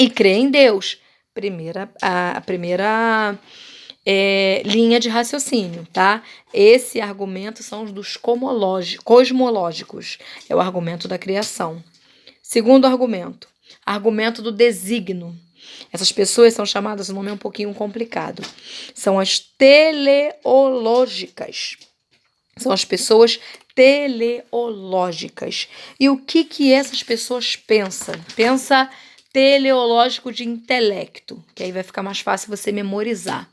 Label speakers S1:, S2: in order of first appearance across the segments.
S1: e crê em Deus. A primeira linha de raciocínio, tá? Esse argumento são os dos cosmológicos, é o argumento da criação. Segundo argumento do desígnio. Essas pessoas são chamadas, o nome é um pouquinho complicado, são as teleológicas. São as pessoas teleológicas. E o que essas pessoas pensam? Pensa teleológico de intelecto, que aí vai ficar mais fácil você memorizar.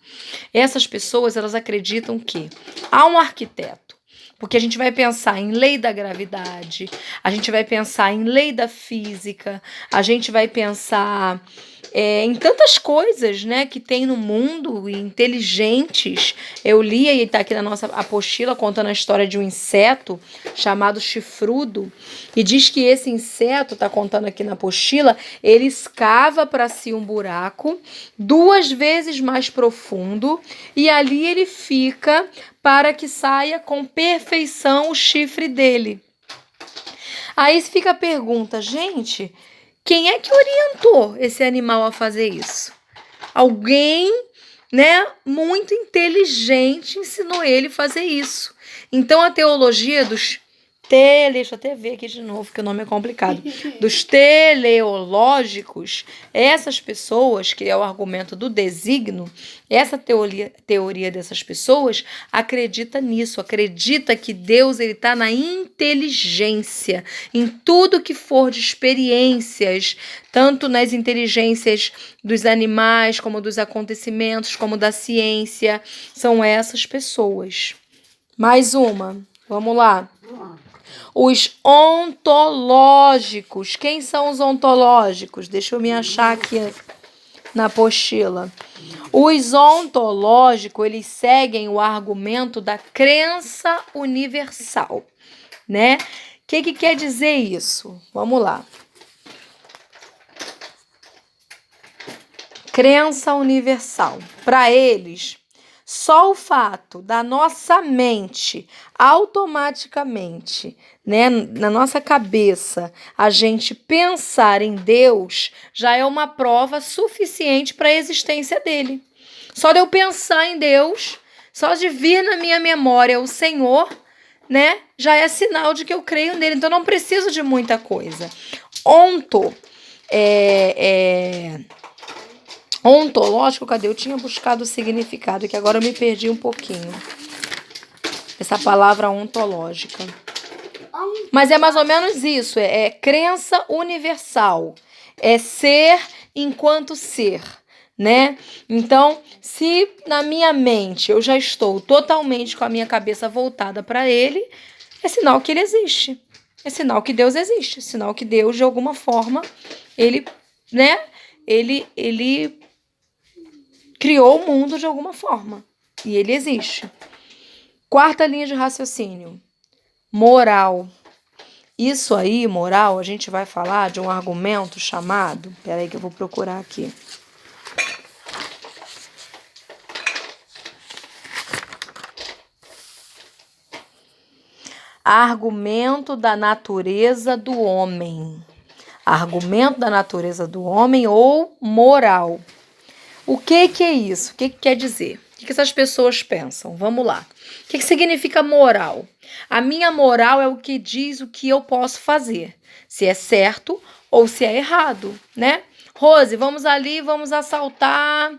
S1: Essas pessoas, elas acreditam que há um arquiteto, porque a gente vai pensar em lei da gravidade, a gente vai pensar em lei da física, a gente vai pensar em tantas coisas, né, que tem no mundo, inteligentes. Eu li e está aqui na nossa apostila contando a história de um inseto chamado chifrudo, e diz que esse inseto, está contando aqui na apostila, ele escava para si um buraco 2 vezes mais profundo e ali ele fica para que saia com perfeição o chifre dele. Aí fica a pergunta, gente, quem é que orientou esse animal a fazer isso? Alguém, né, muito inteligente ensinou ele a fazer isso. Então a teologia dos deixa eu até ver aqui de novo, que o nome é complicado. Dos teleológicos, essas pessoas, que é o argumento do desígnio, essa teoria dessas pessoas acredita nisso, acredita que Deus está na inteligência, em tudo que for de experiências, tanto nas inteligências dos animais, como dos acontecimentos, como da ciência. São essas pessoas. Mais uma, vamos lá. Os ontológicos. Quem são os ontológicos? Deixa eu me achar aqui na apostila. Os ontológicos, eles seguem o argumento da crença universal, né? O que quer dizer isso? Vamos lá. Crença universal. Para eles, só o fato da nossa mente automaticamente, né, na nossa cabeça, a gente pensar em Deus já é uma prova suficiente para a existência dele. Só de eu pensar em Deus, só de vir na minha memória o Senhor, né, já é sinal de que eu creio nele. Então não preciso de muita coisa. Ontológico, cadê? Eu tinha buscado o significado, que agora eu me perdi um pouquinho. Essa palavra ontológica. Mas é mais ou menos isso, é crença universal. É ser enquanto ser, né? Então, se na minha mente eu já estou totalmente com a minha cabeça voltada para ele, é sinal que ele existe. É sinal que Deus existe. É sinal que Deus, de alguma forma, ele, né? Ele criou o mundo de alguma forma. E ele existe. Quarta linha de raciocínio. Moral. Isso aí, moral, a gente vai falar de um argumento chamado... Peraí que eu vou procurar aqui. Argumento da natureza do homem. Argumento da natureza do homem ou moral. O que é isso? O que quer dizer? O que essas pessoas pensam? Vamos lá. O que significa moral? A minha moral é o que diz o que eu posso fazer. Se é certo ou se é errado, né? Rose, vamos ali, vamos assaltar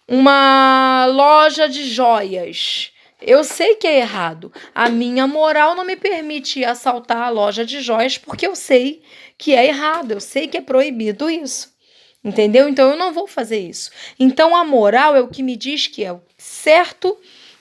S1: uma loja de joias. Eu sei que é errado. A minha moral não me permite assaltar a loja de joias porque eu sei que é errado. Eu sei que é proibido isso. Entendeu? Então, eu não vou fazer isso. Então, a moral é o que me diz que é o certo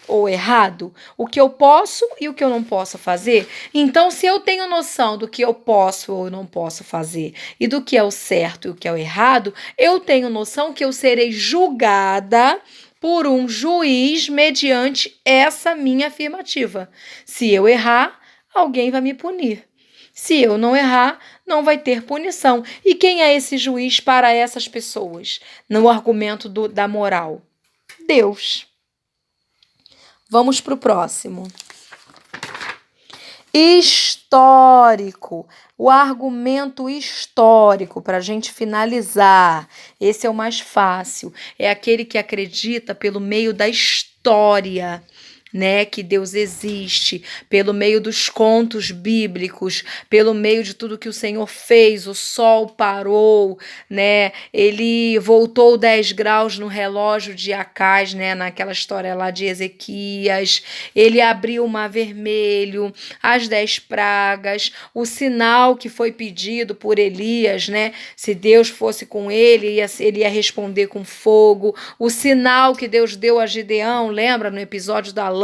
S1: ou errado, o que eu posso e o que eu não posso fazer. Então, se eu tenho noção do que eu posso ou não posso fazer e do que é o certo e o que é o errado, eu tenho noção que eu serei julgada por um juiz mediante essa minha afirmativa. Se eu errar, alguém vai me punir. Se eu não errar, não vai ter punição. E quem é esse juiz para essas pessoas? No argumento da moral? Deus. Vamos para o próximo. Histórico. o argumento histórico, para a gente finalizar. Esse é o mais fácil. É aquele que acredita pelo meio da história, né, que Deus existe, pelo meio dos contos bíblicos, pelo meio de tudo que o Senhor fez. O sol parou, né, ele voltou 10 graus no relógio de Acás, né, naquela história lá de Ezequias, ele abriu o mar vermelho, as 10 pragas, o sinal que foi pedido por Elias, né, se Deus fosse com ele ia responder com fogo, o sinal que Deus deu a Gideão, lembra no episódio da lã,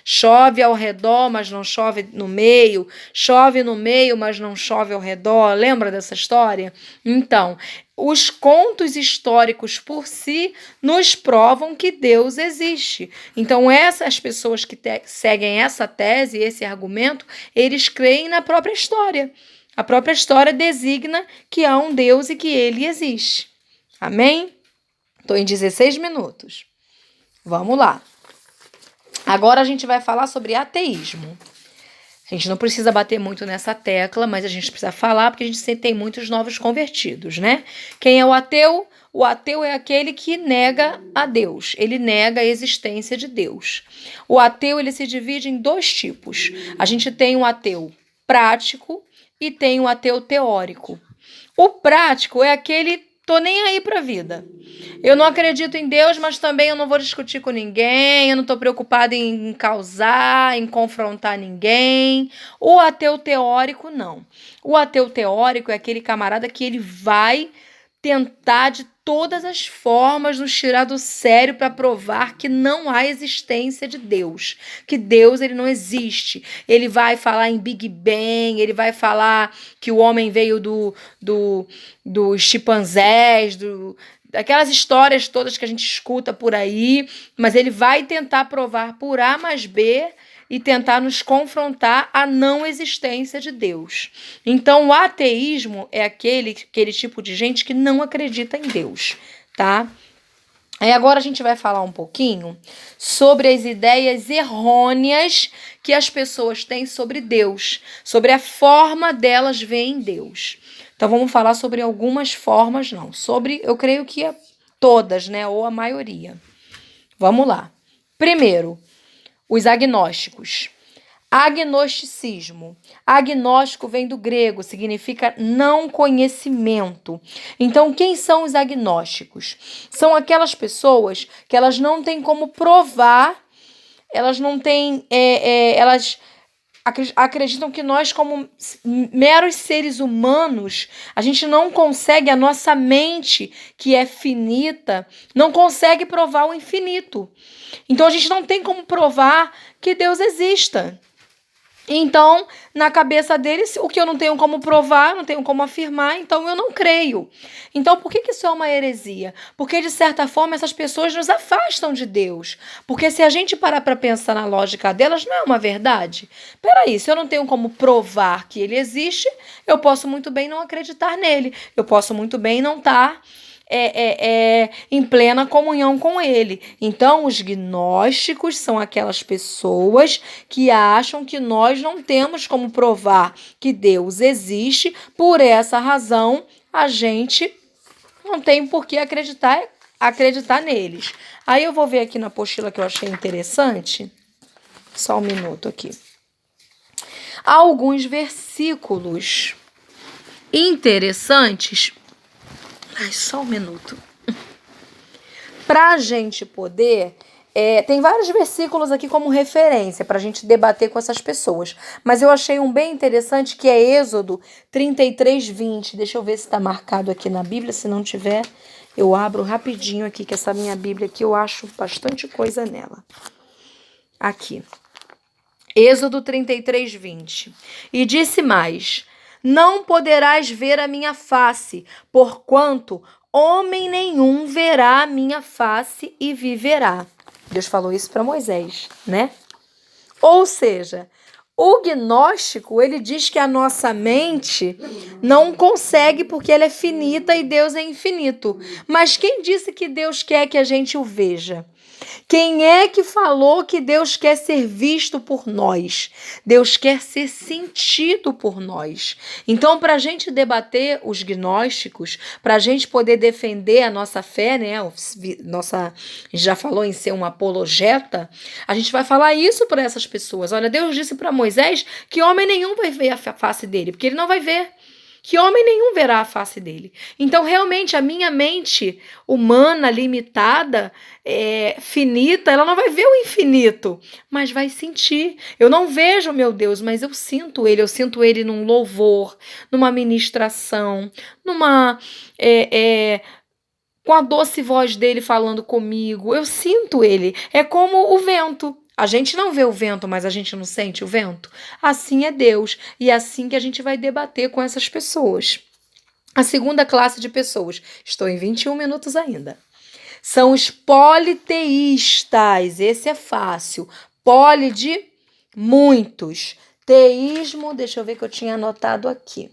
S1: chove ao redor, mas não chove no meio, chove no meio, mas não chove ao redor, lembra dessa história? Então, os contos históricos por si nos provam que Deus existe. Então, essas pessoas que seguem essa tese, esse argumento, eles creem na própria história. A própria história designa que há um Deus e que ele existe. Amém? Estou em 16 minutos. Vamos lá. Agora a gente vai falar sobre ateísmo. A gente não precisa bater muito nessa tecla, mas a gente precisa falar porque a gente sempre tem muitos novos convertidos, né? Quem é o ateu? O ateu é aquele que nega a Deus. Ele nega a existência de Deus. O ateu, ele se divide em 2 tipos. A gente tem um ateu prático e tem um ateu teórico. O prático é aquele tô nem aí para a vida. Eu não acredito em Deus, mas também eu não vou discutir com ninguém, eu não estou preocupada em causar, em confrontar ninguém. O ateu teórico, não. O ateu teórico é aquele camarada que ele vai tentar de todas as formas nos tirar do sério para provar que não há existência de Deus, que Deus ele não existe. Ele vai falar em Big Bang, ele vai falar que o homem veio dos chimpanzés, daquelas histórias todas que a gente escuta por aí, mas ele vai tentar provar por A mais B e tentar nos confrontar a não existência de Deus. Então, o ateísmo é aquele tipo de gente que não acredita em Deus, tá? Aí agora a gente vai falar um pouquinho sobre as ideias errôneas que as pessoas têm sobre Deus, sobre a forma delas verem Deus. Então, vamos falar sobre algumas formas, não, sobre, eu creio que todas, né, ou a maioria. Vamos lá. Primeiro, os agnósticos. Agnosticismo. Agnóstico vem do grego, significa não conhecimento. Então, quem são os agnósticos? São aquelas pessoas que elas não têm como provar, elas não têm, elas acreditam que nós, como meros seres humanos, a gente não consegue, a nossa mente, que é finita, não consegue provar o infinito. Então, a gente não tem como provar que Deus exista. Então, na cabeça deles, o que eu não tenho como provar, não tenho como afirmar, então eu não creio. Então, por que isso é uma heresia? Porque, de certa forma, essas pessoas nos afastam de Deus. Porque se a gente parar para pensar na lógica delas, não é uma verdade? Peraí, se eu não tenho como provar que ele existe, eu posso muito bem não acreditar nele. Eu posso muito bem não estar em plena comunhão com ele. Então, os gnósticos são aquelas pessoas que acham que nós não temos como provar que Deus existe, por essa razão a gente não tem por que acreditar neles. Aí eu vou ver aqui na apostila que eu achei interessante, só um minuto aqui. Há alguns versículos interessantes. Ai, só um minuto. Para a gente poder... tem vários versículos aqui como referência para a gente debater com essas pessoas. Mas eu achei um bem interessante que é Êxodo 33:20. Deixa eu ver se está marcado aqui na Bíblia. Se não tiver, eu abro rapidinho aqui, que essa minha Bíblia aqui eu acho bastante coisa nela. Aqui. Êxodo 33:20. E disse mais... Não poderás ver a minha face, porquanto homem nenhum verá a minha face e viverá. Deus falou isso para Moisés, né? Ou seja, o gnóstico, ele diz que a nossa mente não consegue porque ela é finita e Deus é infinito. Mas quem disse que Deus quer que a gente o veja? Quem é que falou que Deus quer ser visto por nós? Deus quer ser sentido por nós. Então, para a gente debater os gnósticos, para a gente poder defender a nossa fé, né? A gente já falou em ser uma apologeta, a gente vai falar isso para essas pessoas. Olha, Deus disse para Moisés que homem nenhum vai ver a face dele, porque ele não vai ver. Que homem nenhum verá a face dele. Então, realmente, a minha mente humana, limitada, finita, ela não vai ver o infinito, mas vai sentir. Eu não vejo, meu Deus, mas eu sinto ele num louvor, numa ministração, com a doce voz dele falando comigo. Eu sinto ele. É como o vento. A gente não vê o vento, mas a gente não sente o vento. Assim é Deus. E é assim que a gente vai debater com essas pessoas. A segunda classe de pessoas, estou em 21 minutos ainda, são os politeístas. Esse é fácil. Poli de muitos. Teísmo, deixa eu ver que eu tinha anotado aqui.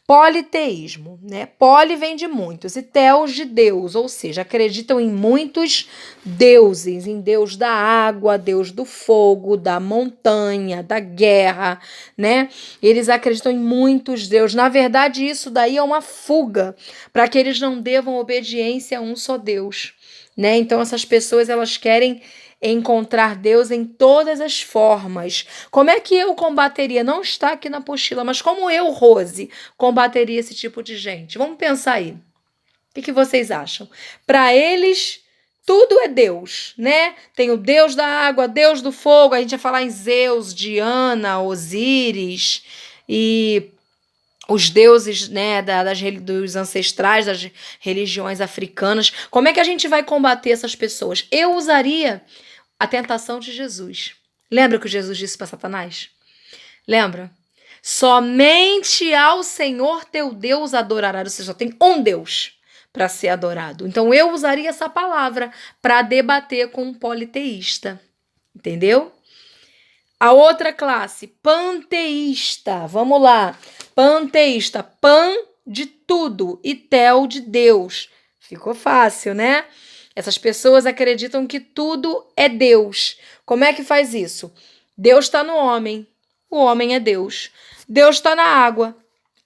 S1: Politeísmo, né? Poli vem de muitos e teos de Deus, ou seja, acreditam em muitos deuses, em Deus da água, Deus do fogo, da montanha, da guerra, né? Eles acreditam em muitos deuses. Na verdade, isso daí é uma fuga para que eles não devam obediência a um só Deus, né? Então essas pessoas elas querem encontrar Deus em todas as formas. Como é que eu combateria? Não está aqui na apostila, mas como eu, Rose, combateria esse tipo de gente? Vamos pensar aí. O que vocês acham? Para eles, tudo é Deus, né? Tem o Deus da água, Deus do fogo, a gente vai falar em Zeus, Diana, Osíris e os deuses, né, dos ancestrais, das religiões africanas. Como é que a gente vai combater essas pessoas? Eu usaria a tentação de Jesus. Lembra que Jesus disse para Satanás? Lembra? Somente ao Senhor teu Deus adorarás. Você só tem um Deus para ser adorado. Então eu usaria essa palavra para debater com um politeísta. Entendeu? A outra classe, panteísta. Vamos lá. Panteísta. Pan de tudo e tel de Deus. Ficou fácil, né? Essas pessoas acreditam que tudo é Deus. Como é que faz isso? Deus está no homem. O homem é Deus. Deus está na água.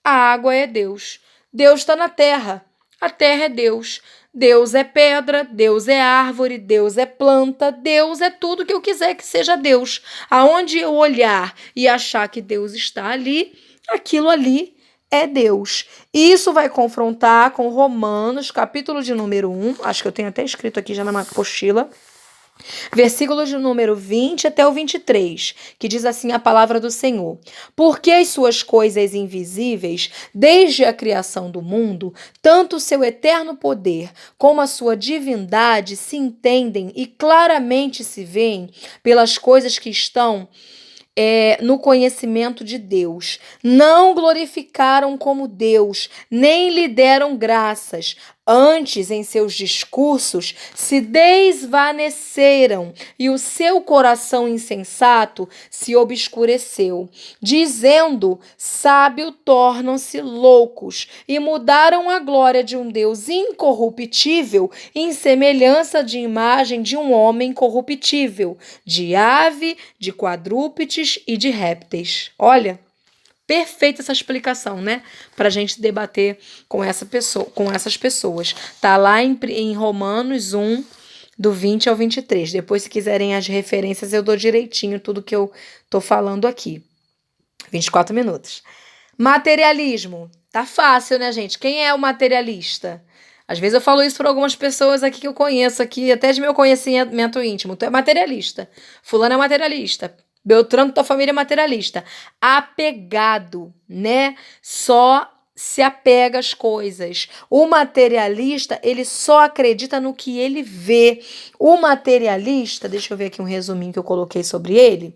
S1: A água é Deus. Deus está na terra. A terra é Deus. Deus é pedra, Deus é árvore, Deus é planta, Deus é tudo que eu quiser que seja Deus. Aonde eu olhar e achar que Deus está ali, aquilo ali é Deus. Isso vai confrontar com Romanos, capítulo de número 1, acho que eu tenho até escrito aqui já na apostila, versículos de número 20 até o 23, que diz assim a palavra do Senhor. Porque as suas coisas invisíveis, desde a criação do mundo, tanto o seu eterno poder como a sua divindade se entendem e claramente se veem pelas coisas que estão no conhecimento de Deus. Não glorificaram como Deus, nem lhe deram graças. Antes, em seus discursos, se desvaneceram e o seu coração insensato se obscureceu. Dizendo, sábio, tornam-se loucos e mudaram a glória de um Deus incorruptível em semelhança de imagem de um homem corruptível, de ave, de quadrúpedes e de répteis. Olha, perfeita essa explicação, né? Para a gente debater com essas pessoas. Tá lá em Romanos 1, do 20 ao 23. Depois, se quiserem as referências, eu dou direitinho tudo que eu tô falando aqui. 24 minutos. Materialismo. Tá fácil, né, gente? Quem é o materialista? Às vezes eu falo isso para algumas pessoas aqui que eu conheço, aqui, até de meu conhecimento íntimo. Tu é materialista. Fulano é materialista. Beltrano, tua família é materialista. Apegado, né? Só se apega às coisas. O materialista, ele só acredita no que ele vê. O materialista, deixa eu ver aqui um resuminho que eu coloquei sobre ele.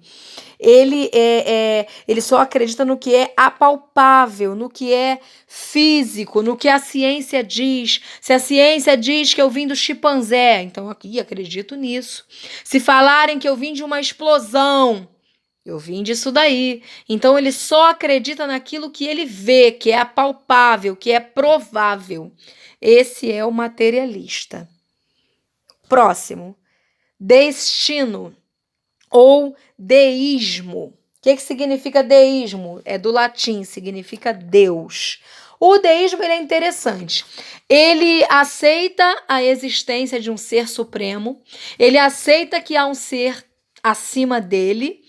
S1: Ele só acredita no que é apalpável, no que é físico, no que a ciência diz. Se a ciência diz que eu vim do chimpanzé, então aqui acredito nisso. Se falarem que eu vim de uma explosão, eu vim disso daí. Então ele só acredita naquilo que ele vê, que é apalpável, que é provável. Esse é o materialista. Próximo. destino ou deísmo. O que significa deísmo? É do latim, significa Deus. O deísmo ele é interessante. Ele aceita a existência de um ser supremo, ele aceita que há um ser acima dele,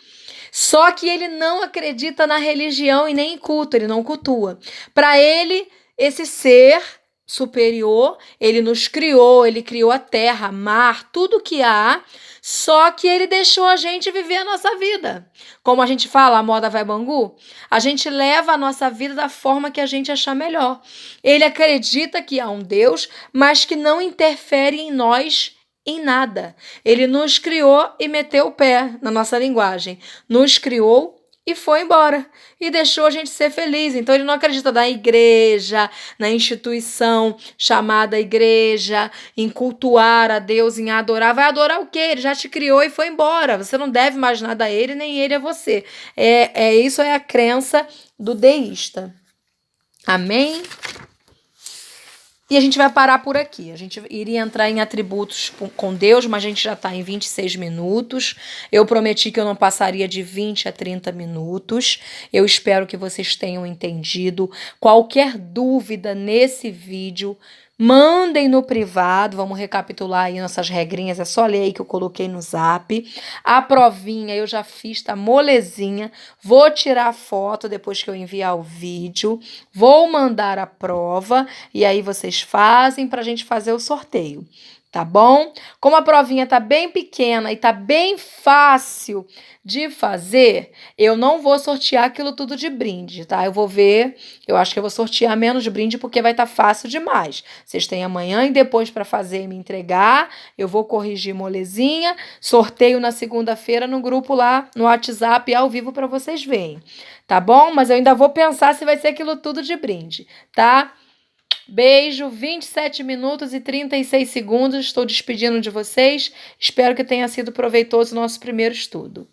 S1: só que ele não acredita na religião e nem em culto, ele não cultua. Para ele, esse ser superior, ele nos criou, ele criou a terra, mar, tudo que há, só que ele deixou a gente viver a nossa vida. Como a gente fala, a moda vai bangu, a gente leva a nossa vida da forma que a gente achar melhor. Ele acredita que há um Deus, mas que não interfere em nós em nada. Ele nos criou e meteu o pé na nossa linguagem. Nos criou e foi embora. E deixou a gente ser feliz. Então ele não acredita na igreja, na instituição chamada igreja, em cultuar a Deus, em adorar. Vai adorar o quê? Ele já te criou e foi embora. Você não deve mais nada a ele, nem ele a você. Isso é a crença do deísta. Amém? E a gente vai parar por aqui. A gente iria entrar em atributos com Deus, mas a gente já está em 26 minutos. Eu prometi que eu não passaria de 20 a 30 minutos. Eu espero que vocês tenham entendido. Qualquer dúvida nesse vídeo, mandem no privado. Vamos recapitular aí nossas regrinhas. É só ler aí que eu coloquei no zap. A provinha eu já fiz, tá molezinha. Vou tirar a foto depois que eu enviar o vídeo. Vou mandar a prova e aí vocês fazem para a gente fazer o sorteio, tá bom? Como a provinha tá bem pequena e tá bem fácil de fazer, eu não vou sortear aquilo tudo de brinde, tá? Eu vou ver, eu acho que eu vou sortear menos de brinde porque vai estar fácil demais. Vocês têm amanhã e depois para fazer e me entregar, eu vou corrigir molezinha, sorteio na segunda-feira no grupo lá no WhatsApp ao vivo para vocês verem, tá bom? Mas eu ainda vou pensar se vai ser aquilo tudo de brinde, tá? Beijo, 27 minutos e 36 segundos. Estou despedindo de vocês. Espero que tenha sido proveitoso o nosso primeiro estudo.